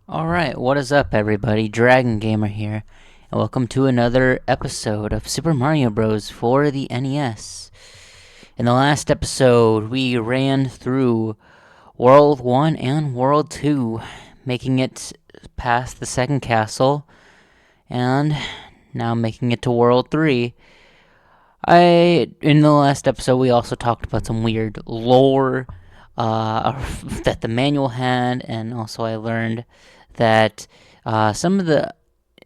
Alright, what is up everybody? Dragon Gamer here, and welcome to another episode of Super Mario Bros. For the NES. In the last episode, we ran through World 1 and World 2, making it past the second castle, and now making it to World 3. In the last episode, we also talked about some weird lore that the manual had, and also I learned that some of the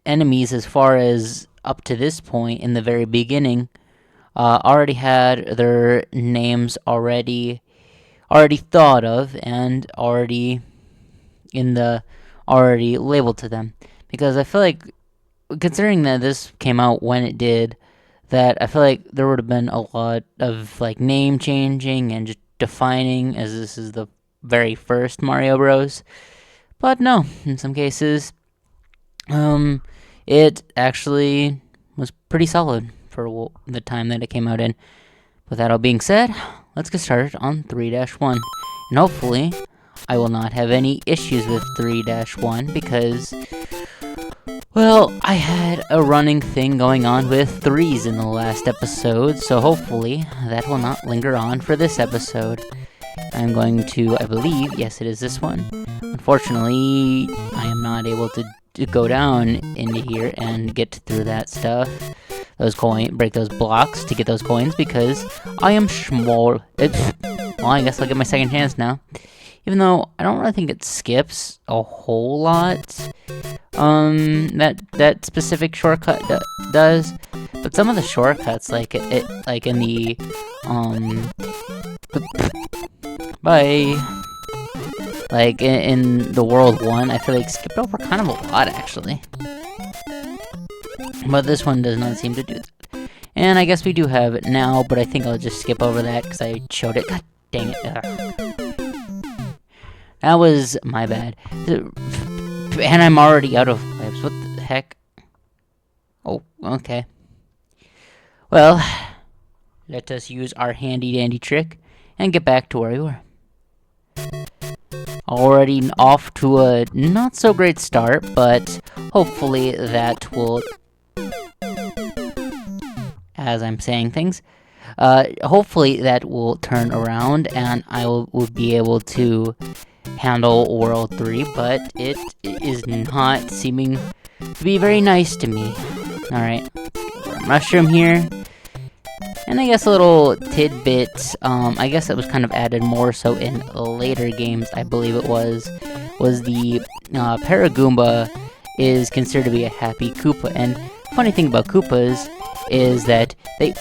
enemies, as far as up to this point in the very beginning, already had their names already thought of and already labeled to them. Because I feel like, considering that this came out when it did, that I feel like there would have been a lot of like name changing and just defining, as this is the very first Mario Bros. But no, in some cases, it actually was pretty solid for the time that it came out in. With that all being said, let's get started on 3-1. And hopefully, I will not have any issues with 3-1 because, well, I had a running thing going on with 3s in the last episode, so hopefully that will not linger on for this episode. I'm going to, I believe, yes it is this one. Unfortunately, I am not able to go down into here and get through that stuff. Break those blocks to get those coins because I am small. Well, I guess I'll get my second chance now. Even though I don't really think it skips a whole lot. That specific shortcut does. But some of the shortcuts, like in the, bye. Like, in the World 1, I feel like skipped over kind of a lot, actually. But this one does not seem to do that. And I guess we do have it now, but I think I'll just skip over that, because I showed it. God dang it. Ugh. That was my bad. And I'm already out of lives. What the heck? Oh, okay. Well, let us use our handy-dandy trick and get back to where we were. Already off to a not-so-great start, but hopefully that will, as I'm saying things, hopefully that will turn around and I will be able to handle World 3, but it is not seeming to be very nice to me. Alright, let's get a mushroom here. And I guess a little tidbit, I guess that was kind of added more so in later games, I believe it was the Paragoomba is considered to be a happy Koopa. And funny thing about Koopas is that they,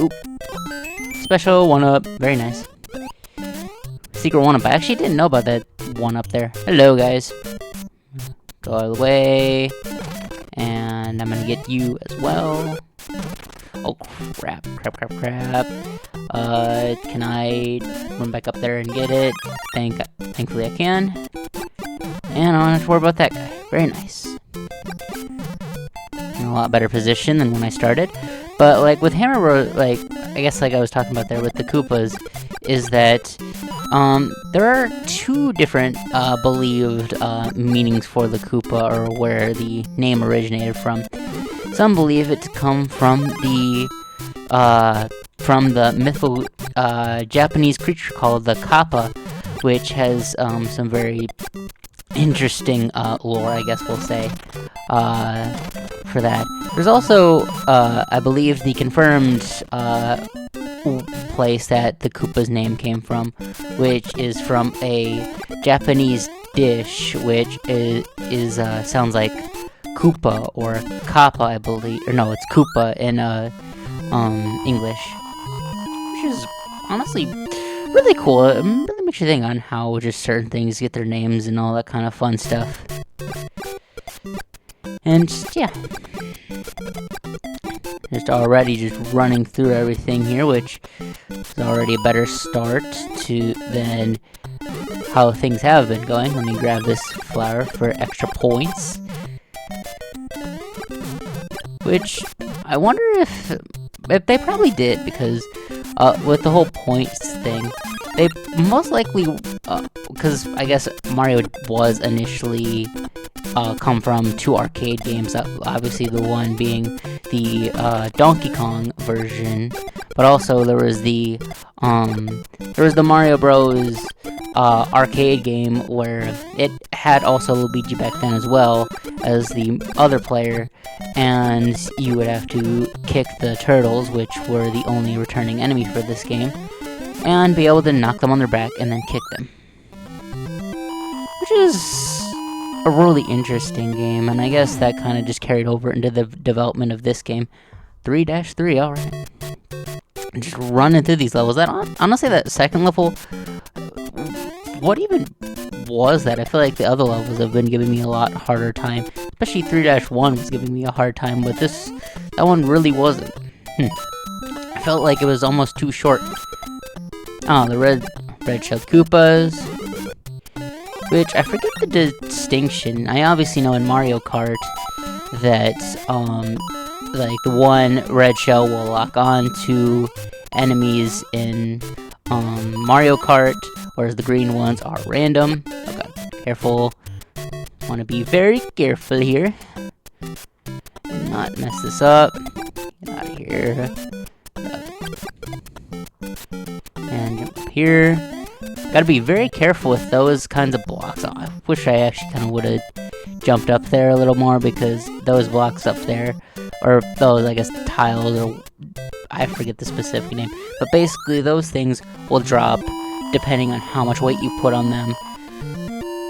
special 1-up, very nice. Secret 1-up, I actually didn't know about that 1-up there. Hello guys. Go all the way, and I'm gonna get you as well. Oh crap. Can I run back up there and get it? Thankfully I can. And I don't have to worry about that guy. Very nice. In a lot better position than when I started. But like with Hammer Bros, like I guess like I was talking about there with the Koopas, is that there are two different believed meanings for the Koopa, or where the name originated from. Some believe it to come from the mythical Japanese creature called the kappa, which has some very interesting lore, I guess we'll say, for that. There's also, I believe, the confirmed place that the Koopa's name came from, which is from a Japanese dish, which is sounds like Koopa or Kappa, I believe, or no, it's Koopa in English, which is honestly really cool. It really makes you think on how just certain things get their names and all that kind of fun stuff. And yeah, just running through everything here, which is already a better start than how things have been going. Let me grab this flower for extra points. Which, I wonder if they probably did, because with the whole points thing, they most likely, because I guess Mario was initially come from two arcade games. Obviously, the one being the Donkey Kong version, but also there was the Mario Bros. Arcade game where it had also Luigi back then as well as the other player, and you would have to kick the turtles, which were the only returning enemy for this game, and be able to knock them on their back and then kick them. Which is a really interesting game, and I guess that kind of just carried over into the development of this game. 3-3, alright. Just running through these levels. Honestly, that second level, what even was that? I feel like the other levels have been giving me a lot harder time. Especially 3-1 was giving me a hard time, but that one really wasn't. I felt like it was almost too short. Oh, the red-shelled koopas, which I forget the distinction. I obviously know in Mario Kart that like the one red shell will lock on to enemies in Mario Kart, whereas the green ones are random. Oh god, careful. Want to be very careful here. Not mess this up. Get out of here. And jump up here. Gotta be very careful with those kinds of blocks. Oh, I wish I actually kind of would have jumped up there a little more, because those blocks up there, or those, I guess, tiles, or I forget the specific name, but basically those things will drop depending on how much weight you put on them,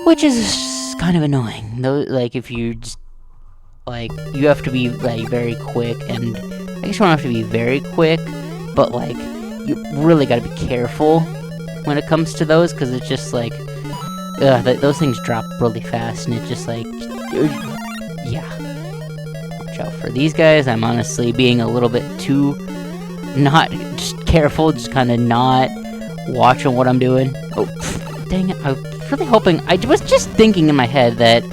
which is kind of annoying. Like, if you just, like, you have to be, like, very quick, and I guess you don't have to be very quick, but, like, you really gotta be careful when it comes to those, because it's just, like, those things drop really fast, and it's just, like, yeah. Watch out for these guys. I'm honestly being a little bit too not just careful, just kind of not watching what I'm doing. Oh, dang it. I was really hoping, I was just thinking in my head that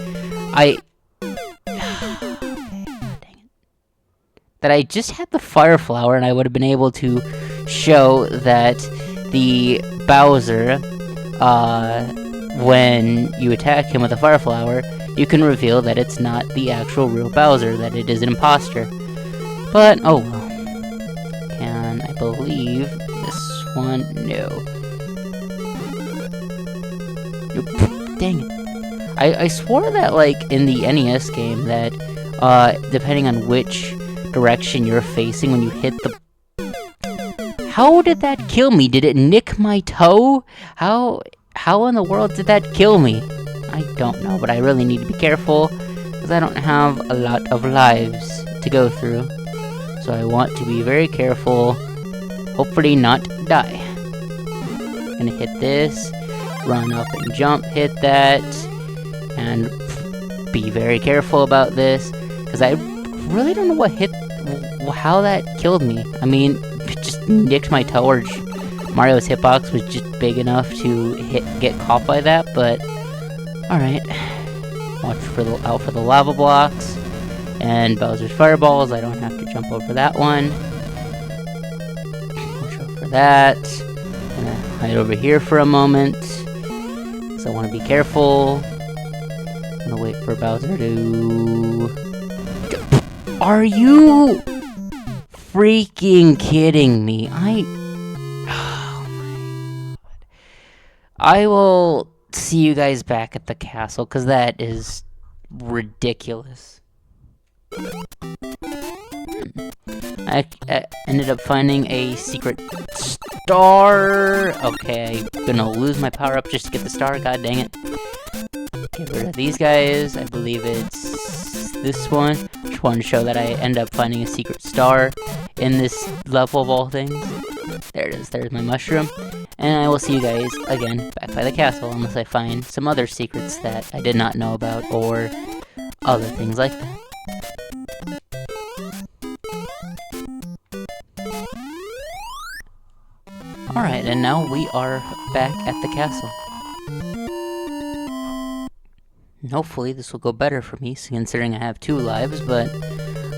that I just had the fire flower, and I would have been able to show that the Bowser, when you attack him with a fire flower, you can reveal that it's not the actual real Bowser, that it is an imposter. But, oh well. Can I believe this one? No. Nope. Dang it. I swore that, like, in the NES game, that, depending on which direction you're facing when you hit the... How did that kill me? Did it nick my toe? How in the world did that kill me? I don't know, but I really need to be careful, because I don't have a lot of lives to go through. So I want to be very careful, hopefully not die. Gonna hit this, run up and jump, hit that, and be very careful about this, because I really don't know how that killed me. I mean, it just nicked my toe, or Mario's hitbox was just big enough to get caught by that, but alright. Watch out for the lava blocks and Bowser's fireballs. I don't have to jump over that one. Watch out for that. I'm gonna hide over here for a moment, because I want to be careful. I'm gonna wait for Bowser to... Are you freaking kidding me? Oh my god. I will see you guys back at the castle, because that is ridiculous. I ended up finding a secret star. Okay, I'm gonna lose my power up just to get the star. God dang it. Get rid of these guys. I believe it's this one. Just wanted to show that I end up finding a secret star in this level of all things. There it is. There's my mushroom. And I will see you guys again back by the castle, unless I find some other secrets that I did not know about, or other things like that. Alright, and now we are back at the castle. And hopefully this will go better for me, considering I have 2 lives, but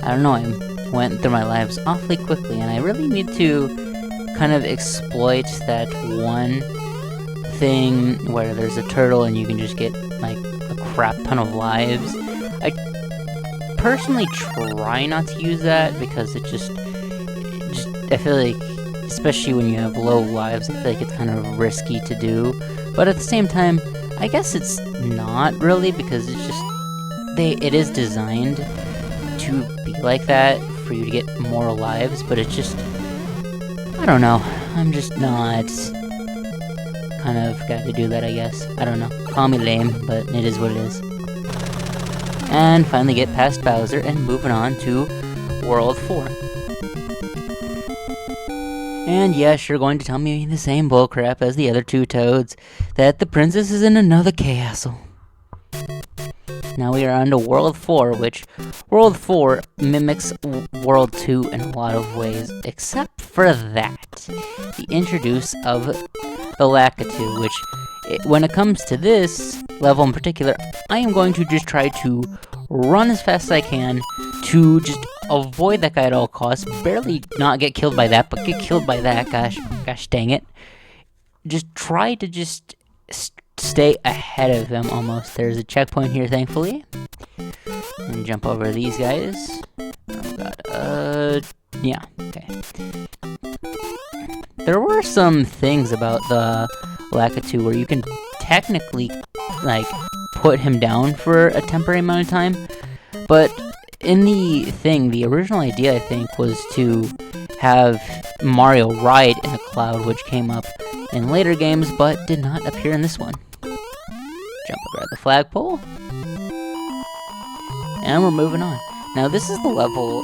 I don't know, I went through my lives awfully quickly, and I really need to kind of exploit that one thing where there's a turtle and you can just get, like, a crap ton of lives. I personally try not to use that because it just I feel like, especially when you have low lives, I feel like it's kind of risky to do. But at the same time, I guess it's not really, because it's just it is designed to be like that for you to get more lives, but it's just, I don't know, I'm just not kind of got to do that, I guess. I don't know, call me lame, but it is what it is. And finally get past Bowser and moving on to World 4. And yes, you're going to tell me the same bullcrap as the other two Toads, that the princess is in another castle. Now we are on to World 4, which World 4 mimics World 2 in a lot of ways, except for that, the introduce of the Lakitu, which, when it comes to this level in particular, I am going to just try to run as fast as I can to just avoid that guy at all costs, barely not get killed by that, but get killed by that, gosh dang it. Just try to just stay ahead of him almost. There's a checkpoint here, thankfully. And jump over these guys. Oh god, yeah, okay. There were some things about the Lakitu where you can technically, like, put him down for a temporary amount of time, but in the original idea, I think, was to have Mario ride in a cloud, which came up in later games, but did not appear in this one. Jump over at the flagpole. And we're moving on. Now, this is the level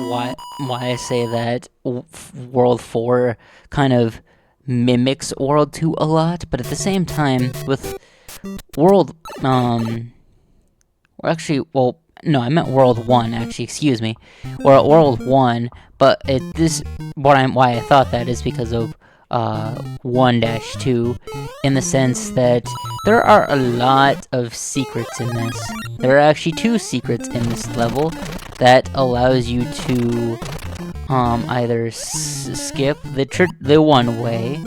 why I say that World 4 kind of mimics World 2 a lot, but at the same time, with World, actually, well, no, I meant World 1, actually, excuse me. We're at World 1, but why I thought that is because of 1-2, in the sense that there are a lot of secrets in this. There are actually 2 secrets in this level that allows you to either skip the one way,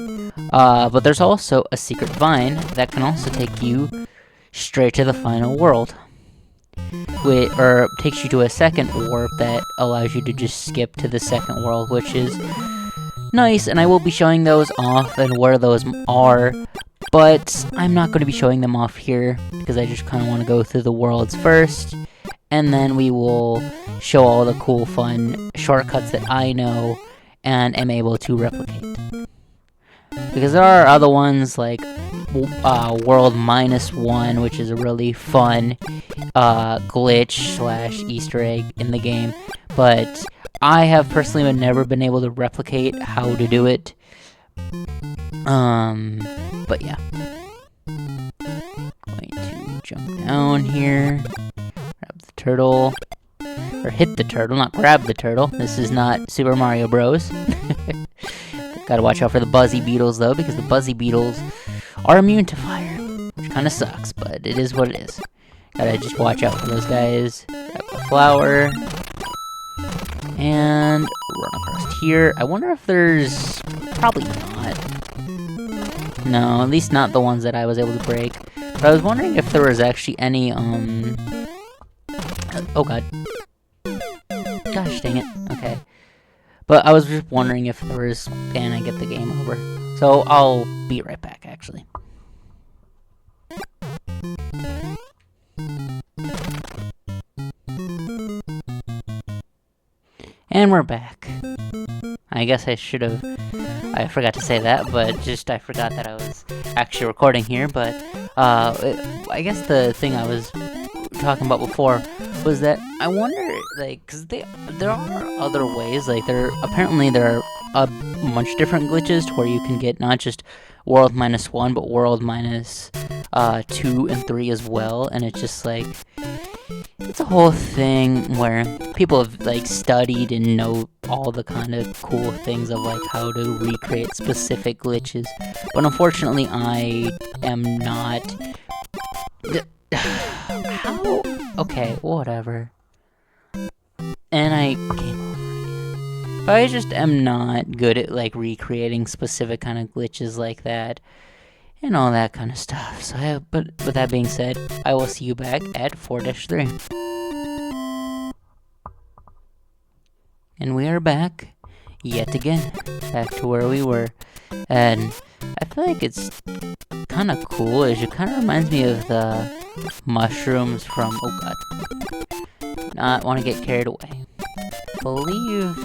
but there's also a secret vine that can also take you straight to the final world. Or takes you to a second warp that allows you to just skip to the second world, which is nice, and I will be showing those off and where those are, but I'm not going to be showing them off here, because I just kind of want to go through the worlds first, and then we will show all the cool, fun shortcuts that I know and am able to replicate. Because there are other ones like World -1, which is a really fun glitch / Easter egg in the game, but I have personally never been able to replicate how to do it. But yeah. Going to jump down here, grab the turtle, or hit the turtle, not grab the turtle. This is not Super Mario Bros. Gotta watch out for the Buzzy Beetles, though, because the Buzzy Beetles are immune to fire, which kind of sucks, but it is what it is. Gotta just watch out for those guys. Grab the flower, and run across here. I wonder if there's... probably not. No, at least not the ones that I was able to break. But I was wondering if there was actually any, oh god. Gosh dang it. Okay. But I was just wondering if there was... and I get the game over. So I'll be right back, actually. And we're back. I guess I forgot to say that, but just I forgot that I was actually recording here, but I guess the thing I was talking about before was that I wonder, like, because there are other ways, like, there are a bunch of different glitches to where you can get not just World -1, but World -2 and 3 as well, and it's just like, it's a whole thing where people have, like, studied and know all the kind of cool things of, like, how to recreate specific glitches, but unfortunately I am not... how? Okay, whatever. And I came over again. But I just am not good at, like, recreating specific kind of glitches like that. and all that kind of stuff. So, but with that being said, I will see you back at 4-3. And we are back, yet again, back to where we were. And I feel like it's kind of cool, as it kind of reminds me of the mushrooms from, oh god, not want to get carried away. Believe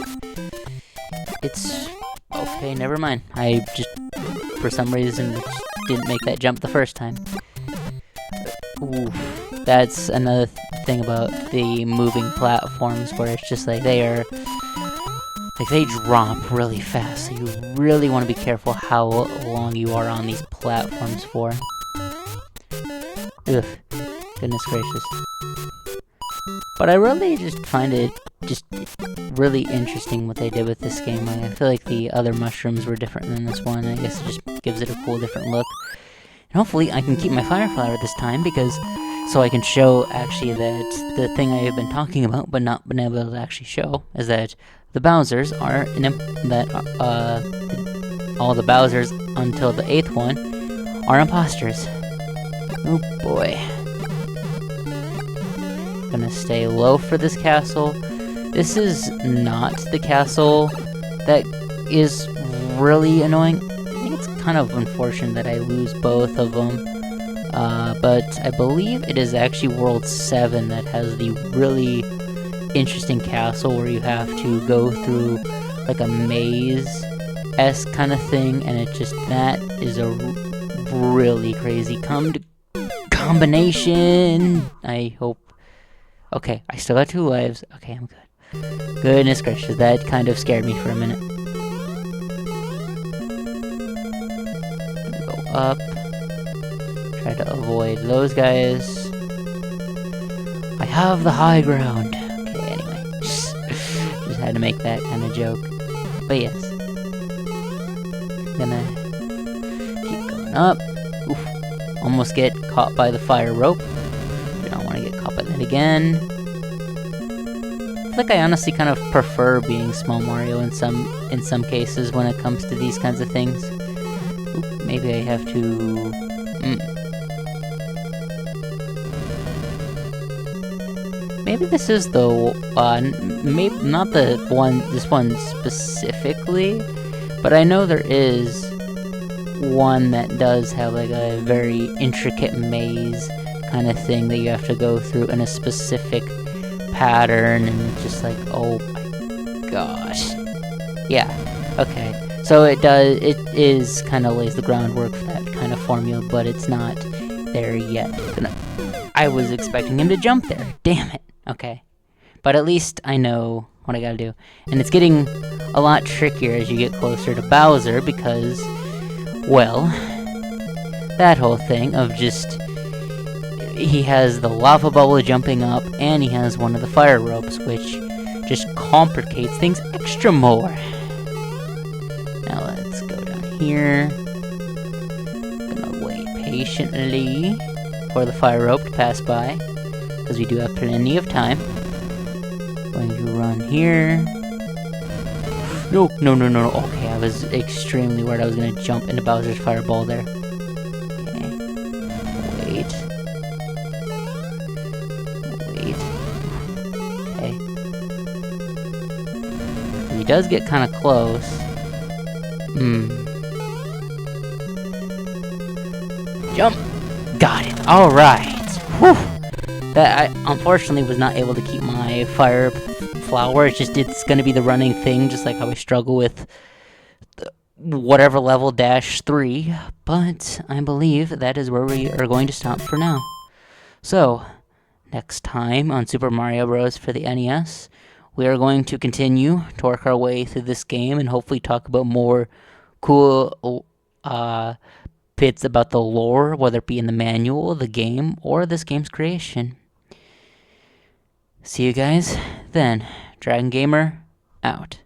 it's, okay, never mind. I just, for some reason, just didn't make that jump the first time. Ooh, that's another thing about the moving platforms, where it's just like they are, like they drop really fast, so you really want to be careful how long you are on these platforms for. Ugh, goodness gracious. But I really just find it just really interesting what they did with this game. Like, I feel like the other mushrooms were different than this one. I guess it just gives it a cool different look. And hopefully I can keep my fire flower this time, because so I can show actually that the thing I have been talking about but not been able to actually show is that the Bowsers are all the Bowsers until the 8th one are imposters. Oh boy. Gonna stay low for this castle. This is not the castle that is really annoying. I think it's kind of unfortunate that I lose both of them. But I believe it is actually World 7 that has the really interesting castle where you have to go through like a maze-esque kind of thing, and it just, that is a really crazy combination. I hope. Okay, I still got 2 lives. Okay, I'm good. Goodness gracious, that kind of scared me for a minute. Go up. Try to avoid those guys. I have the high ground. Okay, anyway. Just had to make that kind of joke. But yes. Gonna keep going up. Oof. Almost get caught by the fire rope. Do not want to get caught by that again. I feel like I honestly kind of prefer being Small Mario in some cases when it comes to these kinds of things. Oop, maybe I have to... Maybe this is the maybe not the one, this one specifically, but I know there is one that does have like a very intricate maze kind of thing that you have to go through in a specific pattern, and it's just like, oh my gosh. Yeah, okay. So it is kind of lays the groundwork for that kind of formula, but it's not there yet. I was expecting him to jump there. Damn it. Okay. But at least I know what I gotta do. And it's getting a lot trickier as you get closer to Bowser, because, well, that whole thing of just... he has the lava bubble jumping up, and he has one of the fire ropes, which just complicates things extra more. Now let's go down here. Gonna wait patiently for the fire rope to pass by, because we do have plenty of time. Going to run here. No. Okay, I was extremely worried I was going to jump into Bowser's fireball there. Okay. Wait. Okay. He does get kind of close. Jump! Got it. Alright. Whew! That I unfortunately was not able to keep my fire flower. It's gonna be the running thing, just like how I struggle with whatever level -3. But I believe that is where we are going to stop for now. So, next time on Super Mario Bros. For the NES, we are going to continue to work our way through this game and hopefully talk about more cool bits about the lore, whether it be in the manual, the game, or this game's creation. See you guys then. Dragon Gamer, out.